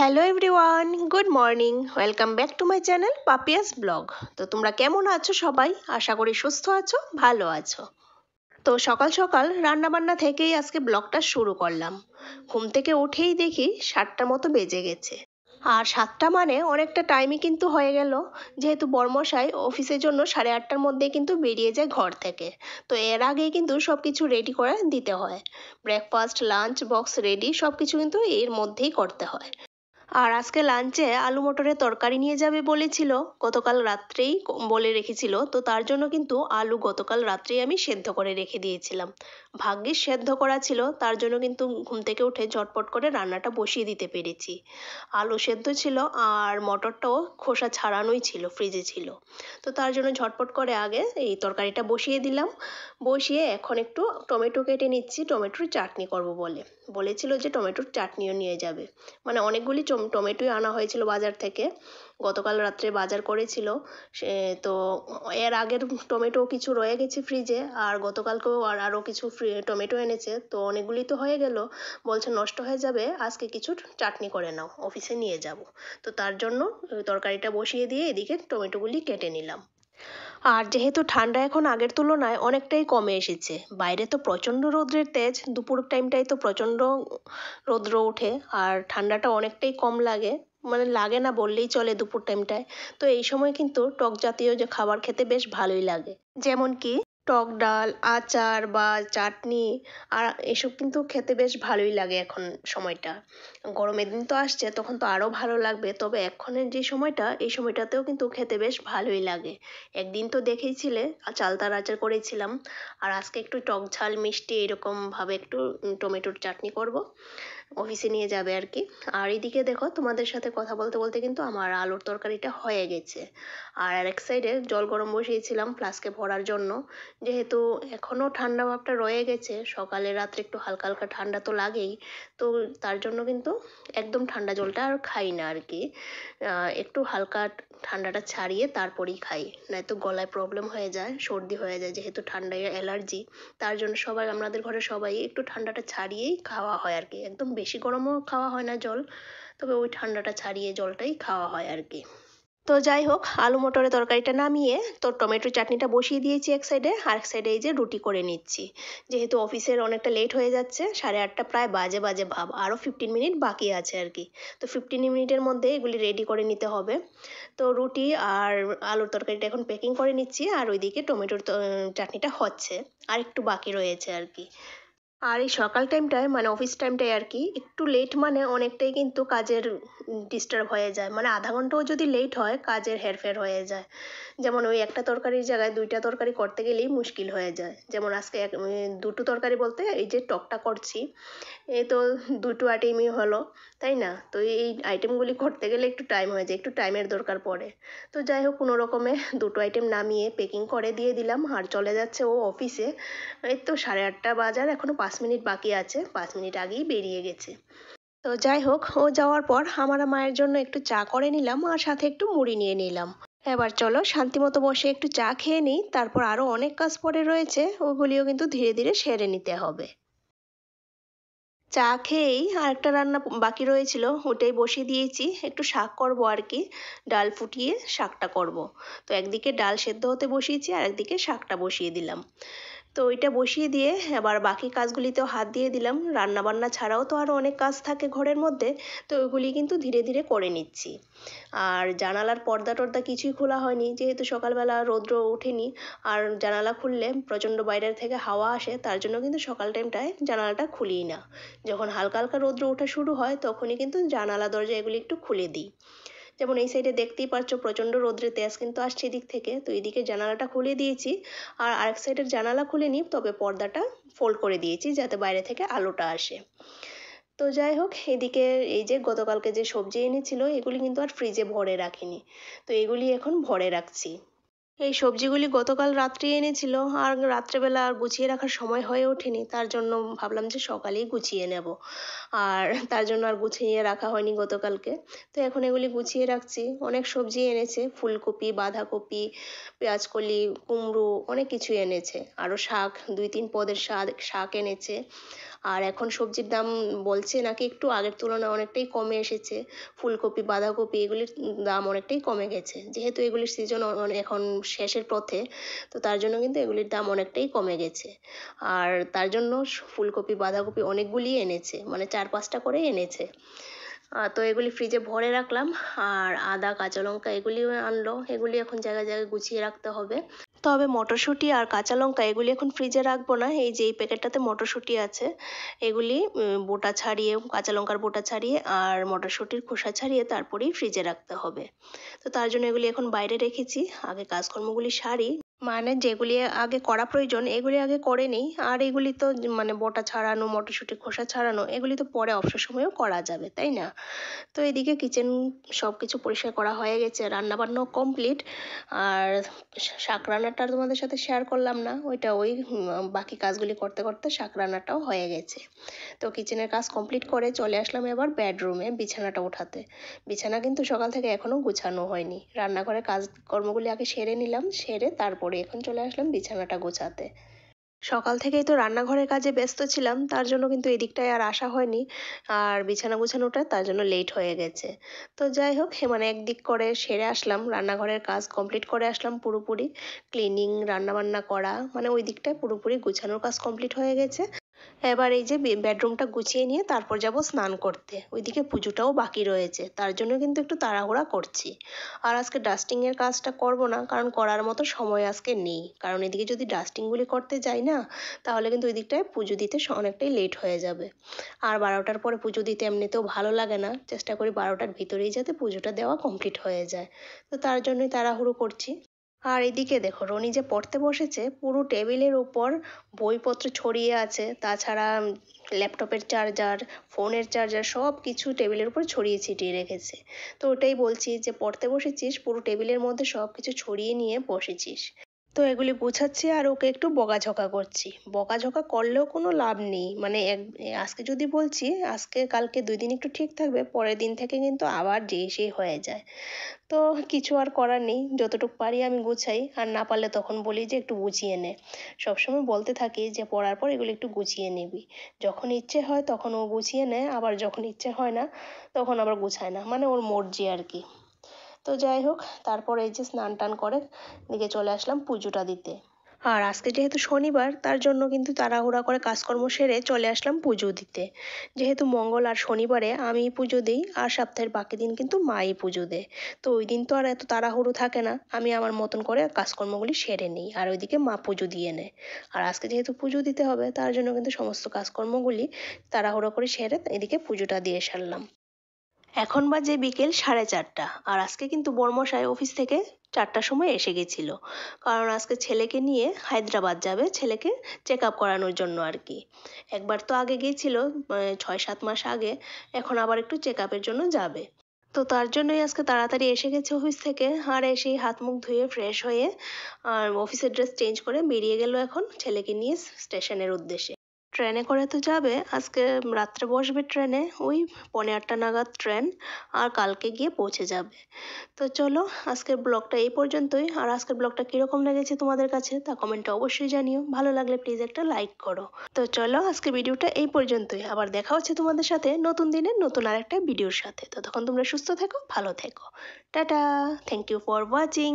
Hello everyone, good morning. Welcome back to my channel Papiya's blog. তো তোমরা কেমন আছো সবাই? আশা করি সুস্থ আছো, ভালো আছো। তো সকাল সকাল রান্নাবান্না থেকেই আজকে ব্লগটা শুরু করলাম। ঘুম থেকে উঠেই দেখি 7টার মতো বেজে গেছে। আর 7টা মানে অনেকটা টাইমই কিন্তু হয়ে গেল, যেহেতু বর্মশাই অফিসের জন্য 8:30টার মধ্যে কিন্তু বেরিয়ে যায় ঘর থেকে। তো এর আগেই কিন্তু সব কিছু রেডি করে দিতে হয়। ব্রেকফাস্ট, লাঞ্চ বক্স রেডি সব কিছু কিন্তু এর মধ্যেই করতে হয়। আর আজকে লাঞ্চে আলু মটরের তরকারি নিয়ে যাবে বলেছিল, গতকাল রাত্রেই বলে রেখেছিল। তো তার জন্য কিন্তু আলু গতকাল রাত্রেই আমি সেদ্ধ করে রেখে দিয়েছিলাম। ভাগ্যিস সেদ্ধ করা ছিল, তার জন্য কিন্তু ঘুম থেকে উঠে ঝটপট করে রান্নাটা বসিয়ে দিতে পেরেছি। আলু সেদ্ধ ছিল আর মটরটাও খোসা ছাড়ানোই ছিল, ফ্রিজে ছিল। তো তার জন্য ঝটপট করে আগে এই তরকারিটা বসিয়ে দিলাম। বসিয়ে এখন একটু টমেটো কেটে নিচ্ছি, টমেটোর চাটনি করব বলেছিল যে টমেটোর চাটনিও নিয়ে যাবে। মানে অনেকগুলি টমেটোই আনা হয়েছিল বাজার থেকে, গতকাল রাত্রে বাজার করেছিল সে। তো এর আগের টমেটো কিছু রয়ে গেছে ফ্রিজে, আর গতকালকেও আরও কিছু টমেটো এনেছে। তো অনেকগুলি তো হয়ে গেল, বলছে নষ্ট হয়ে যাবে, আজকে কিছু চাটনি করে নাও, অফিসে নিয়ে যাব। তো তার জন্য তরকারিটা বসিয়ে দিয়ে এদিকে টমেটোগুলি কেটে নিলাম। আর যেহেতু ঠান্ডা এখন আগের তুলনায় অনেকটাই কমে এসেছে, বাইরে তো প্রচণ্ড রৌদ্রের তেজ, দুপুর টাইমটাই তো প্রচণ্ড রৌদ্র ওঠে, আর ঠান্ডাটা অনেকটাই কম লাগে, মানে লাগে না বললেই চলে দুপুর টাইমটায়। তো এই সময় কিন্তু টক জাতীয় যে খাবার খেতে বেশ ভালোই লাগে, যেমন কি টক ডাল, আচার বা চাটনি। আর এসব কিন্তু খেতে বেশ ভালোই লাগে এখন সময়টা। গরমের দিন তো আসছে, তখন তো আরও ভালো লাগবে, তবে এখনের যে সময়টা, এই সময়টাতেও কিন্তু খেতে বেশ ভালোই লাগে। একদিন তো দেখেইছিলে চালতার আচার করেছিলাম, আর আজকে একটু টক ঝাল মিষ্টি এরকমভাবে একটু টমেটোর চাটনি করব, অফিসে নিয়ে যাবে আর কি। আর এদিকে দেখো, তোমাদের সাথে কথা বলতে বলতে কিন্তু আমার আলুর তরকারিটা হয়ে গেছে। আর আরেক সাইডে জল গরম বসিয়েছিলাম ফ্লাস্কে ভরার জন্য, যেহেতু এখনও ঠান্ডা ভাবটা রয়ে গেছে, সকালে রাত্রে একটু হালকা হালকা ঠান্ডা তো লাগেই। তো তার জন্য কিন্তু একদম ঠান্ডা জলটা আর খাই না আর কি, একটু হালকা ঠান্ডাটা ছাড়িয়ে তারপরেই খাই, নয়তো গলায় প্রবলেম হয়ে যায়, সর্দি হয়ে যায়, যেহেতু ঠান্ডায় অ্যালার্জি। তার জন্য সবাই, আমাদের ঘরে সবাই একটু ঠান্ডাটা ছাড়িয়েই খাওয়া হয় আর কি, একদম বেশি গরমও খাওয়া হয় না জল, তবে ওই ঠান্ডাটা ছাড়িয়ে জলটাই খাওয়া হয় আর কি। তো যাই হোক, আলু মটরের তরকারিটা নামিয়ে তো টমেটো চাটনিটা বসিয়ে দিয়েছি এক সাইডে, আর এক সাইডে এই যে রুটি করে নিচ্ছি। যেহেতু অফিসের অনেকটা লেট হয়ে যাচ্ছে, 8:30 প্রায় বাজে বাজে ভাব, আরও 15 মিনিট বাকি আছে আর কি। তো 15 মিনিটের মধ্যে এগুলি রেডি করে নিতে হবে। তো রুটি আর আলুর তরকারিটা এখন প্যাকিং করে নিচ্ছি, আর ওইদিকে টমেটোর চাটনিটা হচ্ছে, আর একটু বাকি রয়েছে আর কি। আর এই সকাল টাইমটায় মানে অফিস টাইমটায় আর কি একটু লেট মানে অনেকটাই কিন্তু কাজের ডিস্টার্ব হয়ে যায়, মানে আধা ঘন্টাও যদি লেট হয় কাজের হেরফের হয়ে যায়। যেমন ওই একটা তরকারির জায়গায় দুইটা তরকারি করতে গেলেই মুশকিল হয়ে যায়। যেমন আজকে দুটো তরকারি বলতে এই যে টকটা করছি, এই তো দুটো আইটেমই হলো, তাই না? তো এই আইটেমগুলি করতে গেলে একটু টাইম হয়ে যায়, একটু টাইমের দরকার পড়ে। তো যাই হোক, কোনো রকমে দুটো আইটেম নামিয়ে প্যাকিং করে দিয়ে দিলাম, আর চলে যাচ্ছে ও অফিসে। এই তো 8:30 বাজার, এখনও 5 মিনিট বাকি আছে, 5 মিনিট আগেই বেরিয়ে গেছে। তো যাই হোক, ও যাওয়ার পর আমার মায়ের জন্য একটু চা করে নিলাম, আর সাথে একটু মুড়ি নিয়ে নিলাম। এবার চলো শান্তিমতো বসে একটু চা খেয়ে নিই, তারপর আরও অনেক কাজ পড়ে রয়েছে, ওগুলিও কিন্তু ধীরে ধীরে সেরে নিতে হবে। চা খেয়েই আরেকটা রান্না বাকি রয়েছিল, ওটাই বসিয়ে দিয়েছি, একটু শাক করব আর কি, ডাল ফুটিয়ে শাকটা করব। তো একদিকে ডাল সেদ্ধ হতে বসিয়েছি, আর একদিকে শাকটা বসিয়ে দিলাম। তো ওইটা বসিয়ে দিয়ে এবার বাকি কাজগুলিতেও হাত দিয়ে দিলাম। রান্না বান্না ছাড়াও তো আরও অনেক কাজ থাকে ঘরের মধ্যে, তো ওইগুলি কিন্তু ধীরে ধীরে করে নিচ্ছি। আর জানালার পর্দা টর্দা কিছুই খোলা হয়নি, যেহেতু সকালবেলা রৌদ্র ওঠেনি, আর জানালা খুললে প্রচণ্ড বাইরের থেকে হাওয়া আসে, তার জন্য কিন্তু সকাল টাইমটায় জানালাটা খুলিই না। যখন হালকা হালকা রৌদ্র ওঠা শুরু হয় তখনই কিন্তু জানালা দরজা এগুলি একটু খুলে দিই। যেমন এই সাইডে দেখতেই পাচ্ছ প্রচণ্ড রৌদ্রের তেজ কিন্তু আসছে এদিক থেকে, তো এদিকে জানালাটা খুলে দিয়েছি। আর আরেক সাইডের জানালা খুলিনি, তবে পর্দাটা ফোল্ড করে দিয়েছি যাতে বাইরে থেকে আলোটা আসে। তো যাই হোক, এদিকে এই যে গতকালকে যে সবজি এনেছিল এগুলি কিন্তু আর ফ্রিজে ভরে রাখিনি, তো এগুলি এখন ভরে রাখছি। এই সবজিগুলি গতকাল রাত্রে এনেছিল, আর রাত্রেবেলা আর গুছিয়ে রাখার সময় হয়ে ওঠেনি, তার জন্য ভাবলাম যে সকালেই গুছিয়ে নেব। আর তার জন্য আর গুছিয়ে রাখা হয়নি গতকালকে। তো এখন এগুলি গুছিয়ে রাখছি। অনেক সবজি এনেছে, ফুলকপি, বাঁধাকপি, পেঁয়াজকলি, কুমড়ো, অনেক কিছুই এনেছে। আরও শাক, 2-3 পদের শাক শাক এনেছে। আর এখন সবজির দাম বলছে নাকি একটু আগের তুলনায় অনেকটাই কমে এসেছে। ফুলকপি, বাঁধাকপি এগুলির দাম অনেকটাই কমে গেছে। যেহেতু এগুলির সিজন এখন শেষের পথে, তো তার জন্য কিন্তু এগুলির দাম অনেকটাই কমে গেছে। আর তার জন্য ফুলকপি, বাঁধাকপি অনেকগুলি এনেছে, মানে 4-5টা করে এনেছে। তো এগুলি ফ্রিজে ভরে রাখলাম। আর আদা, কাঁচা লঙ্কা এগুলিও আনলো, এগুলি এখন জায়গায় জায়গায় গুছিয়ে রাখতে হবে। তবে মটরশুঁটি আর কাঁচা লঙ্কা এগুলি এখন ফ্রিজে রাখবো না। এই যে এই প্যাকেটটাতে মটরশুঁটি আছে, এগুলি বোটা ছাড়িয়ে, কাঁচা লঙ্কার বোটা ছাড়িয়ে আর মটরশুঁটির খোসা ছাড়িয়ে তারপরেই ফ্রিজে রাখতে হবে। তো তার জন্য এগুলি এখন বাইরে রেখেছি, আগে কাজকর্মগুলি সারি। মানে যেগুলি আগে করা প্রয়োজন এগুলি আগে করে নিই। আর এগুলি তো মানে বোটা ছাড়ানো, মটরশুঁটির খোসা ছাড়ানো এগুলি তো পরে অবসর সময়েও করা যাবে, তাই না? তো এদিকে কিচেন সব কিছু পরিষ্কার করা হয়ে গেছে, রান্নাবান্নাও কমপ্লিট। আর শাক রান্নাটা তোমাদের সাথে শেয়ার করলাম না, ওইটা বাকি কাজগুলি করতে করতে শাক রান্নাটাও হয়ে গেছে। তো কিচেনের কাজ কমপ্লিট করে চলে আসলাম এবার বেডরুমে বিছানাটা ওঠাতে। বিছানা কিন্তু সকাল থেকে এখনও গুছানো হয়নি, রান্নাঘরে কাজকর্মগুলি আগে সেরে নিলাম, সেরে তারপরে এখন চলে আসলাম বিছানাটা গোছাতে। সকাল থেকেই তো রান্নাঘরের কাজে ব্যস্ত ছিলাম, তার জন্য কিন্তু এদিকটায় আর আসা হয়নি। আর বিছানা গোছানোটা তার জন্য লেট হয়ে গেছে। তো যাই হোক, মানে একদিক করে সেরে আসলাম, রান্নাঘরের কাজ কমপ্লিট করে আসলাম পুরোপুরি। ক্লিনিং, রান্নাবান্না করা, মানে ওই দিকটায় পুরোপুরি গুছানোর কাজ কমপ্লিট হয়ে গেছে। এবার এই যে বেডরুমটা গুছিয়ে নিয়ে তারপর যাব স্নান করতে। ওইদিকে পুজোটাও বাকি রয়েছে, তার জন্য কিন্তু একটু তাড়াহুড়া করছি। আর আজকে ডাস্টিংয়ের কাজটা করব না, কারণ করার মতো সময় আজকে নেই। কারণ এদিকে যদি ডাস্টিংগুলি করতে যাই না, তাহলে কিন্তু ওই দিকটায় পুজো দিতে অনেকটাই লেট হয়ে যাবে। আর 12টার পরে পুজো দিতে এমনিতেও ভালো লাগে না, চেষ্টা করি 12টার ভিতরেই যাতে পুজোটা দেওয়া কমপ্লিট হয়ে যায়। তো তার জন্যই তাড়াহুড়ো করছি। আর এদিকে দেখো, রনি যে পড়তে বসেছে, পুরো টেবিলের উপর বইপত্র ছড়িয়ে আছে, তাছাড়া ল্যাপটপের চার্জার, ফোনের চার্জার সব কিছু টেবিলের উপর ছড়িয়ে ছিটিয়ে রেখেছে। তো ওটাই বলছি যে পড়তে বসেছিস, পুরো টেবিলের মধ্যে সব কিছু ছড়িয়ে নিয়ে বসেছিস। তো এগুলি গুছাচ্ছি আর ওকে একটু বকাঝকা করছি। বকাঝকা করলেও কোনো লাভ নেই, মানে আজকে যদি বলছি আজকে কালকে 2 দিন একটু ঠিক থাকবে, পরের দিন থেকে কিন্তু আবার যেই সেই হয়ে যায়। তো কিছু আর করার নেই, যতটুকু পারি আমি গুছাই, আর না পারলে তখন বলি যে একটু গুছিয়ে নে। সবসময় বলতে থাকি যে পড়ার পর এগুলো একটু গুছিয়ে নিবি। যখন ইচ্ছে হয় তখন ও গুছিয়ে নেয়, আবার যখন ইচ্ছে হয় না তখন আবার গুছায় না, মানে ওর মর্জি আর কি। তো যাই হোক, তারপর এই যে স্নান টান করে দিকে চলে আসলাম পুজোটা দিতে। আর আজকে যেহেতু শনিবার, তার জন্য কিন্তু তাড়াহুড়া করে কাজকর্ম সেরে চলে আসলাম পুজো দিতে। যেহেতু মঙ্গল আর শনিবারে আমি পুজো দিই, আর সপ্তাহের বাকি দিন কিন্তু মাই পুজো দেয়। তো ওই দিন তো আর এত তাড়াহুড়ো থাকে না, আমি আমার মতন করে কাজকর্মগুলি সেরে নিই, আর ওইদিকে মা পুজো দিয়ে নেয়। আর আজকে যেহেতু পুজো দিতে হবে, তার জন্য কিন্তু সমস্ত কাজকর্মগুলি তাড়াহুড়ো করে সেরে এদিকে পুজোটা দিয়ে সারলাম। এখন বাজে বিকেল 4:30, আর আজকে কিন্তু বর্মশাই অফিস থেকে 4টার সময় এসে গেছিল। কারণ আজকে ছেলেকে নিয়ে হায়দ্রাবাদ যাবে, ছেলেকে চেক আপ করানোর জন্য আর কি। একবার তো আগে গিয়েছিল, 6-7 মাস আগে, এখন আবার একটু চেক আপের জন্য যাবে। তো তার জন্যই আজকে তাড়াতাড়ি এসে গেছে অফিস থেকে, আর এসেই হাত মুখ ধুয়ে ফ্রেশ হয়ে আর অফিসের ড্রেস চেঞ্জ করে বেরিয়ে গেল এখন ছেলেকে নিয়ে স্টেশনের উদ্দেশ্যে। ট্রেনে করে তো যাবে, আজকে রাত্রে বসবে ট্রেনে, ওই 8:45 নাগাদ ট্রেন, আর কালকে গিয়ে পৌঁছে যাবে। তো চলো, আজকের ব্লগটা এই পর্যন্তই। আর আজকের ব্লগটা কীরকম লেগেছে তোমাদের কাছে তা কমেন্টে অবশ্যই জানিও, ভালো লাগলে প্লিজ একটা লাইক করো। তো চলো, আজকে ভিডিওটা এই পর্যন্তই, আবার দেখা হচ্ছে তোমাদের সাথে নতুন দিনের নতুন আরেকটা ভিডিওর সাথে। ততক্ষণ তোমরা সুস্থ থেকো, ভালো থেকো। Tata, thank you for watching.